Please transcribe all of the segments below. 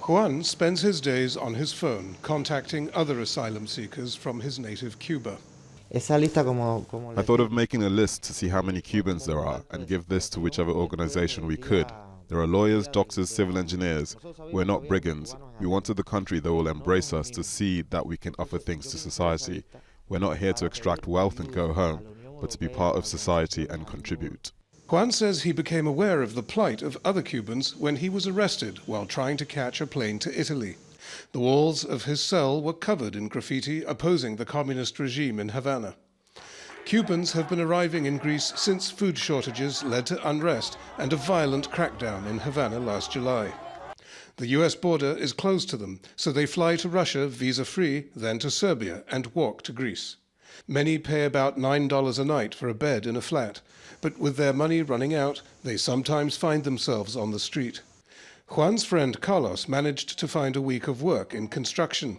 Juan spends his days on his phone, contacting other asylum seekers from his native Cuba. I thought of making a list to see how many Cubans there are and give this to whichever organization we could. There are lawyers, doctors, civil engineers. We're not brigands. We wanted the country that will embrace us to see that we can offer things to society. We're not here to extract wealth and go home, but to be part of society and contribute. Juan says he became aware of the plight of other Cubans when he was arrested while trying to catch a plane to Italy. The walls of his cell were covered in graffiti opposing the communist regime in Havana. Cubans have been arriving in Greece since food shortages led to unrest and a violent crackdown in Havana last July. The US border is closed to them, so they fly to Russia visa-free, then to Serbia and walk to Greece. Many pay about $9 a night for a bed in a flat, but with their money running out, they sometimes find themselves on the street. Juan's friend Carlos managed to find a week of work in construction.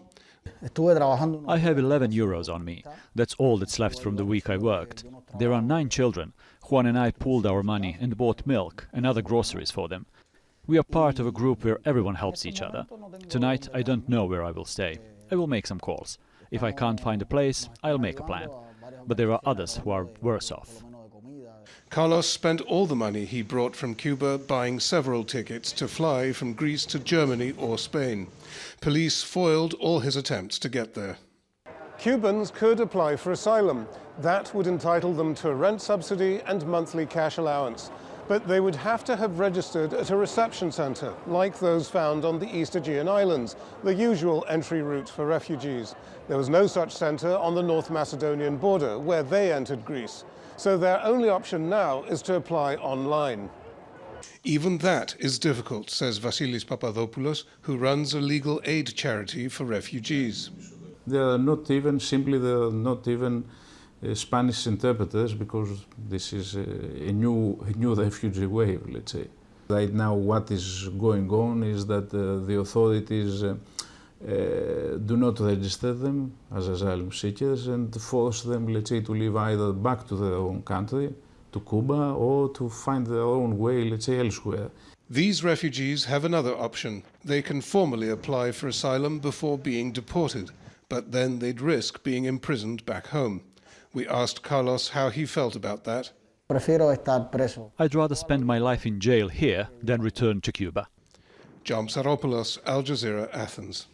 I have 11 euros on me. That's all that's left from the week I worked. There are 9 children. Juan and I pooled our money and bought milk and other groceries for them. We are part of a group where everyone helps each other. Tonight I don't know where I will stay. I will make some calls. If I can't find a place, I'll make a plan. But there are others who are worse off. Carlos spent all the money he brought from Cuba buying several tickets to fly from Greece to Germany or Spain. Police foiled all his attempts to get there. Cubans could apply for asylum. That would entitle them to a rent subsidy and monthly cash allowance. But they would have to have registered at a reception center, like those found on the East Aegean Islands, the usual entry route for refugees. There was no such center on the North Macedonian border, where they entered Greece. So their only option now is to apply online. Even that is difficult, says Vasilis Papadopoulos, who runs a legal aid charity for refugees. There are not even Spanish interpreters, because this is a new refugee wave, let's say. Right now what is going on is that the authorities do not register them as asylum seekers and force them, let's say, to live either back to their own country, to Cuba, or to find their own way, let's say, elsewhere. These refugees have another option. They can formally apply for asylum before being deported, but then they'd risk being imprisoned back home. We asked Carlos how he felt about that. I'd rather spend my life in jail here than return to Cuba. Psaropoulos, Al Jazeera, Athens.